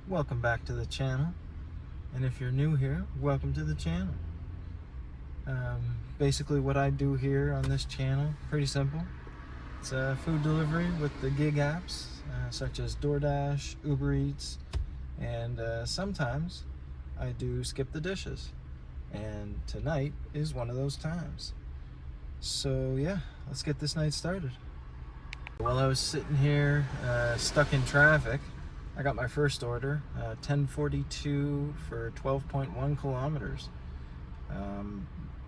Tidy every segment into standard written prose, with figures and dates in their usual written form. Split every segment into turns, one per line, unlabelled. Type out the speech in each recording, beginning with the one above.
welcome back to the channel. And if you're new here, welcome to the channel. Basically what I do here on this channel, pretty simple. It's food delivery with the gig apps, such as DoorDash, UberEats, and sometimes I do skip the dishes. And tonight is one of those times. So yeah, let's get this night started. While I was sitting here stuck in traffic, I got my first order, 1042 for 12.1 kilometers.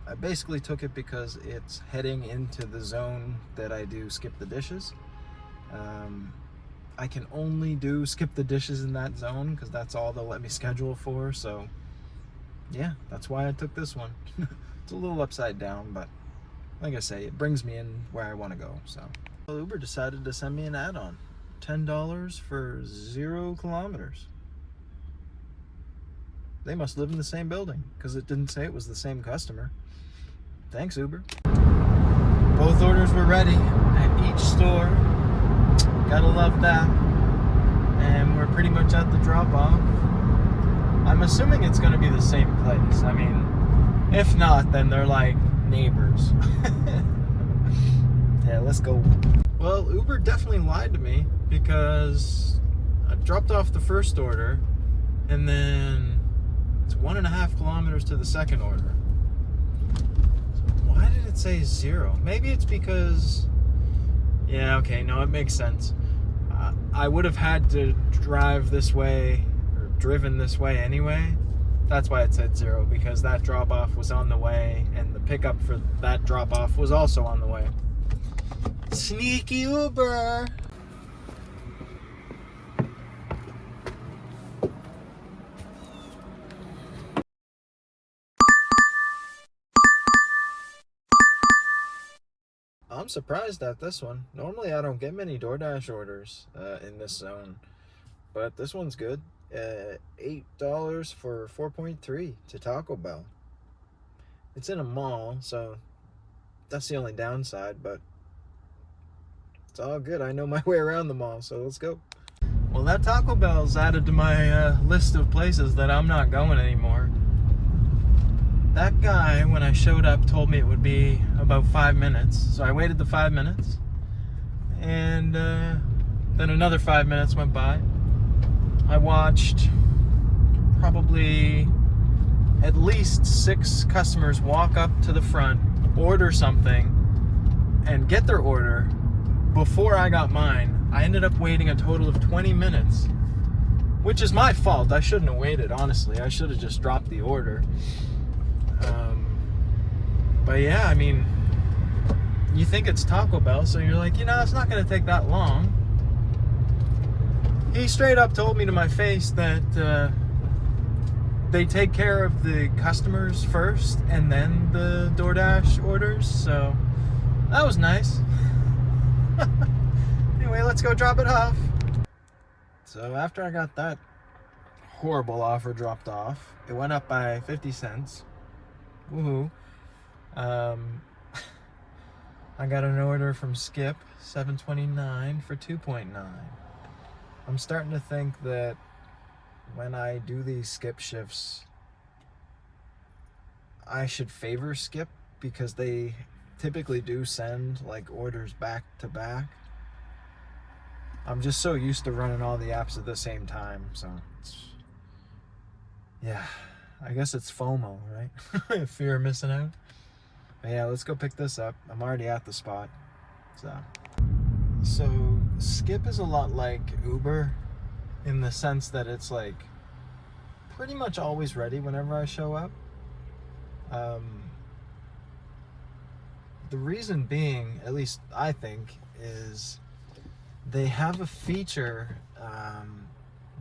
I basically took it because it's heading into the zone that I do skip the dishes. I can only do skip the dishes in that zone because that's all they'll let me schedule for. So yeah, that's why I took this one. It's a little upside down, but like I say, it brings me in where I want to go. So well, Uber decided to send me an add-on. $10 for 0 kilometers. They must live in the same building because it didn't say it was the same customer. Thanks, Uber. Both orders were ready at each store. Gotta love that. And we're pretty much at the drop-off. I'm assuming it's gonna be the same place. I mean, if not, then they're like neighbors. Yeah, let's go. Well, Uber definitely lied to me because I dropped off the first order and then it's 1.5 kilometers to the second order. So why did it say 0? Maybe it's because, yeah, okay, no, it makes sense. I would have had to drive this way or driven this way anyway. That's why it said 0, because that drop off was on the way and the pickup for that drop off was also on the way. Sneaky Uber! I'm surprised at this one. Normally I don't get many DoorDash orders in this zone, but this one's good. $8 for 4.3 to Taco Bell. It's in a mall, so that's the only downside, but it's all good. I know my way around the mall, so let's go. Well, that Taco Bell's added to my list of places that I'm not going anymore. That guy, when I showed up, told me it would be about 5 minutes. So I waited the 5 minutes. And then another 5 minutes went by. I watched probably at least 6 customers walk up to the front, order something, and get their order before I got mine. I ended up waiting a total of 20 minutes, which is my fault. I shouldn't have waited, honestly. I should have just dropped the order. But yeah, I mean, you think it's Taco Bell, so you're like, it's not going to take that long. He straight up told me to my face that they take care of the customers first and then the DoorDash orders, so that was nice. Anyway, let's go drop it off. So after I got that horrible offer dropped off, it went up by 50 cents. Woohoo. I got an order from Skip, $7.29 for 2.9. I'm starting to think that when I do these skip shifts, I should favor Skip because they typically do send like orders back to back. I'm just so used to running all the apps at the same time, so yeah, I guess it's FOMO, right? Fear of missing out. But yeah, let's go pick this up. I'm already at the spot. So Skip is a lot like Uber in the sense that it's like pretty much always ready whenever I show up. The reason being, at least I think, is they have a feature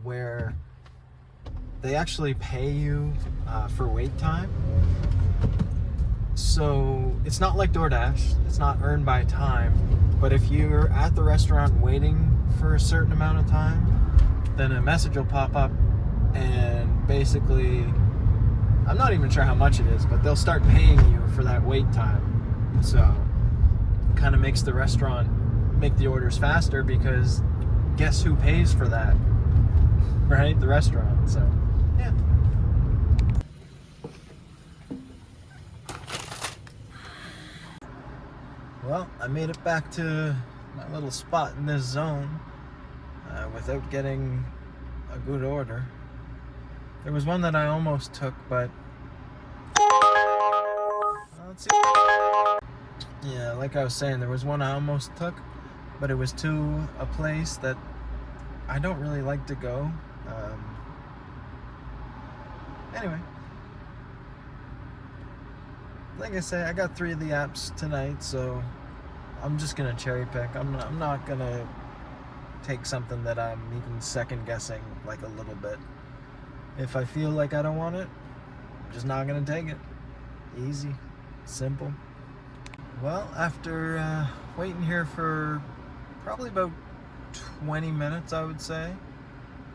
where they actually pay you for wait time. So it's not like DoorDash, it's not earned by time, but if you're at the restaurant waiting for a certain amount of time, then a message will pop up and basically, I'm not even sure how much it is, but they'll start paying you for that wait time. So it kind of makes the restaurant make the orders faster because guess who pays for that? right? The restaurant. So, yeah. Well, I made it back to my little spot in this zone without getting a good order. There was one that I almost took, but let's see. Yeah, like I was saying, there was one I almost took, but it was to a place that I don't really like to go. Anyway, like I say, I got 3 of the apps tonight, so I'm just gonna cherry pick. I'm not gonna take something that I'm even second guessing like a little bit. If I feel like I don't want it, I'm just not gonna take it. Easy, simple. Well, after waiting here for probably about 20 minutes, I would say,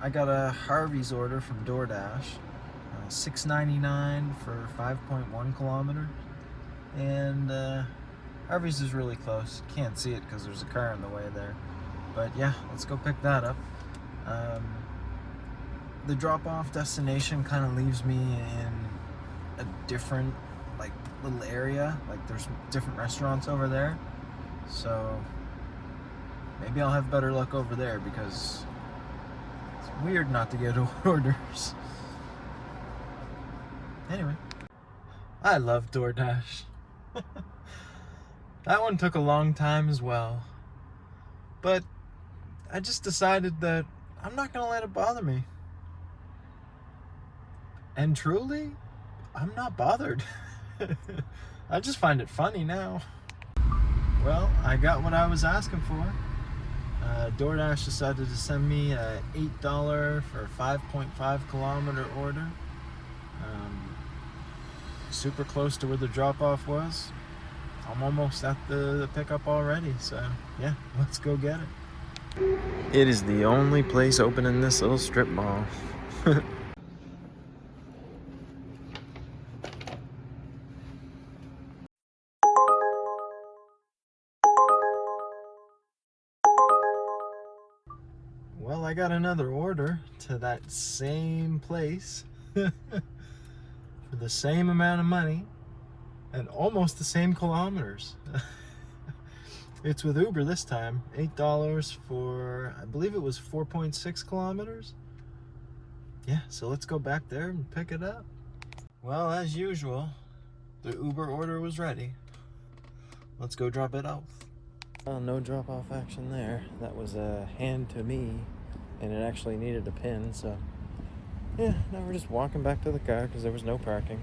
I got a Harvey's order from DoorDash, $6.99 for 5.1 kilometers, and Harvey's is really close. Can't see it because there's a car in the way there, but yeah, let's go pick that up. The drop-off destination kind of leaves me in a different little area. Like, there's different restaurants over there, so maybe I'll have better luck over there, because it's weird not to get orders. Anyway, I love DoorDash. That one took a long time as well, but I just decided that I'm not gonna let it bother me. And truly, I'm not bothered. I just find it funny now. Well, I got what I was asking for. DoorDash decided to send me a $8 for a 5.5 kilometer order. Super close to where the drop-off was. I'm almost at the pickup already, so yeah, let's go get it. It is the only place open in this little strip mall. Well, I got another order to that same place for the same amount of money and almost the same kilometers. It's with Uber this time. $8 for, I believe it was 4.6 kilometers. Yeah, so let's go back there and pick it up. Well, as usual, the Uber order was ready. Let's go drop it off. Well, no drop-off action there. That was a hand to me, and it actually needed a pin, so yeah, now we're just walking back to the car because there was no parking.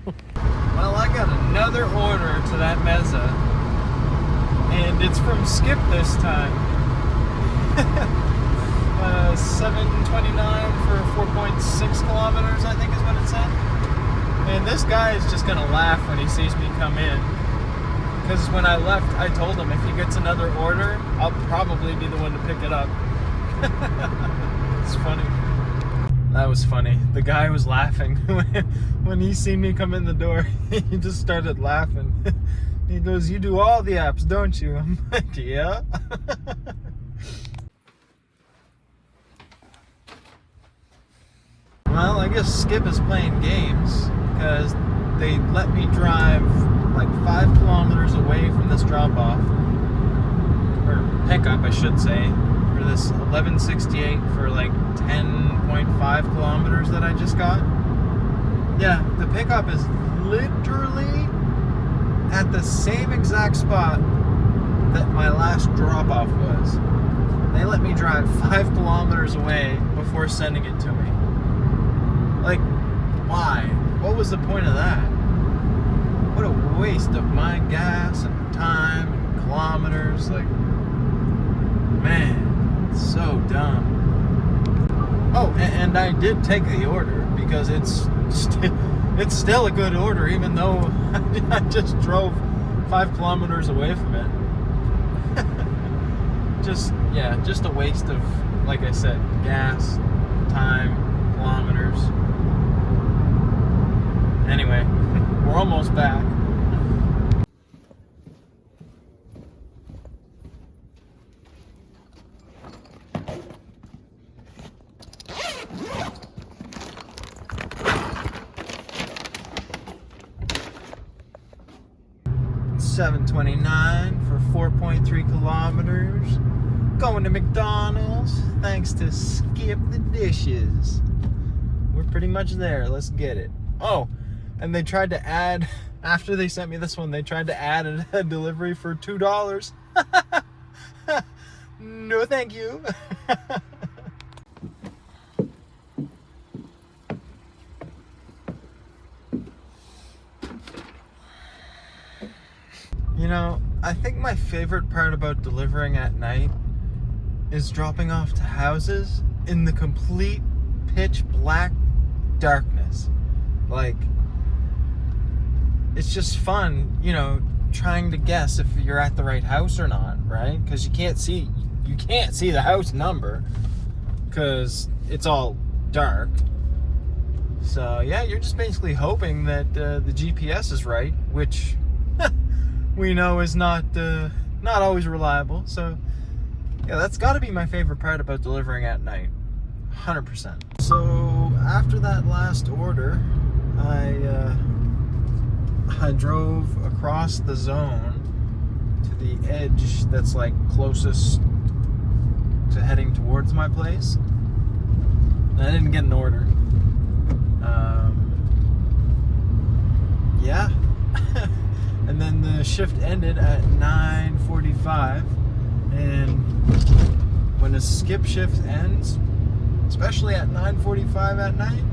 Well, I got another order to that mezza, and it's from Skip this time. $7.29 for 4.6 kilometers, I think is what it said. And this guy is just gonna laugh when he sees me come in, because when I left, I told him if he gets another order, I'll probably be the one to pick it up. It's funny. That was funny. The guy was laughing when he seen me come in the door. He just started laughing. He goes, "You do all the apps, don't you?" I'm like, "Yeah." Well, I guess Skip is playing games, because they let me drive like 5 kilometers away from this drop-off, or pickup, I should say, for this 1168 for like 10.5 kilometers that I just got. Yeah, the pickup is literally at the same exact spot that my last drop-off was. They let me drive 5 kilometers away before sending it to me. Like, why? What was the point of that? What a waste of my gas and time and kilometers. Like, man, it's so dumb. Oh, and I did take the order, because it's still a good order, even though I just drove 5 kilometers away from it. Just a waste of, like I said, gas, time, kilometers. Anyway, we're almost back. $7.29 for 4.3 kilometers. Going to McDonald's thanks to Skip the Dishes. We're pretty much there. Let's get it. Oh, and they tried to add, after they sent me this one, they tried to add a delivery for $2. No, thank you. You know, I think my favorite part about delivering at night is dropping off to houses in the complete pitch black darkness. Like, it's just fun, you know, trying to guess if you're at the right house or not, right? Because you can't see the house number because it's all dark. So yeah, you're just basically hoping that the GPS is right, which we know is not always reliable. So yeah, that's got to be my favorite part about delivering at night, 100%. So after that last order, I drove across the zone to the edge that's like closest to heading towards my place. And I didn't get an order. Yeah. And then the shift ended at 9:45, and when a skip shift ends, especially at 9:45 at night,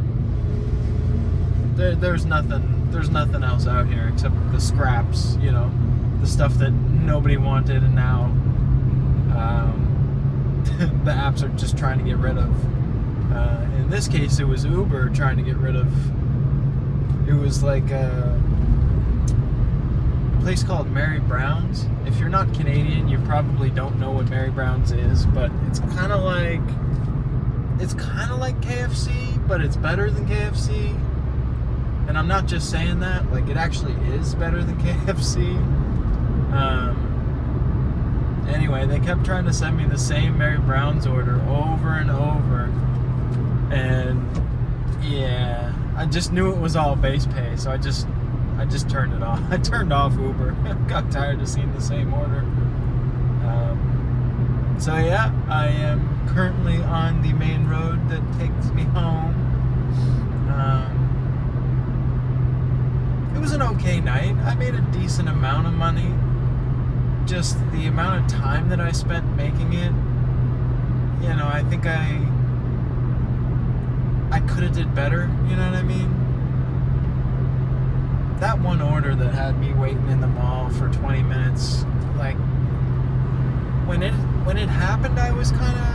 there's nothing else out here except the scraps, you know, the stuff that nobody wanted and now the apps are just trying to get rid of. In this case, it was Uber trying to get rid of. It was like a place called Mary Brown's. If you're not Canadian, you probably don't know what Mary Brown's is, but it's kind of like KFC, but it's better than KFC. And I'm not just saying that, like, it actually is better than KFC. Anyway, they kept trying to send me the same Mary Brown's order over and over, and yeah, I just knew it was all base pay, so I just turned it off. I turned off Uber. Got tired of seeing the same order. So yeah, I am currently on the main road that takes me home. It was an okay night. I made a decent amount of money. Just the amount of time that I spent making it, you know, I think I could have did better, you know what I mean? That one order that had me waiting in the mall for 20 minutes, like, when it happened, I was kind of,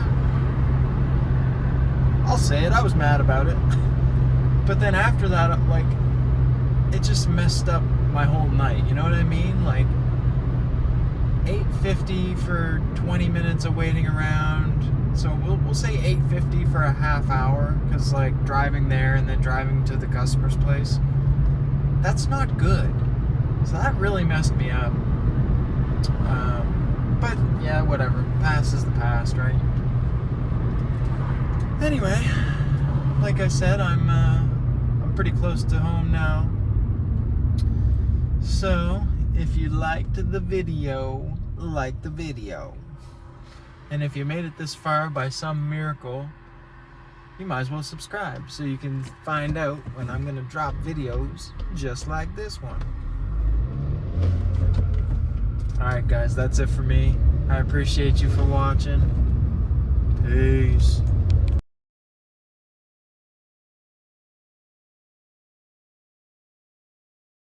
I'll say it, I was mad about it. But then after that, like, it just messed up my whole night, you know what I mean? Like, $8.50 for 20 minutes of waiting around. So we'll say $8.50 for a half hour, because like driving there and then driving to the customer's place, that's not good. So that really messed me up. But yeah, whatever. Past is the past, right? Anyway, like I said, I'm pretty close to home now. So if you liked the video, like the video. And if you made it this far by some miracle, you might as well subscribe so you can find out when I'm going to drop videos just like this one. Alright guys, that's it for me. I appreciate you for watching. Peace.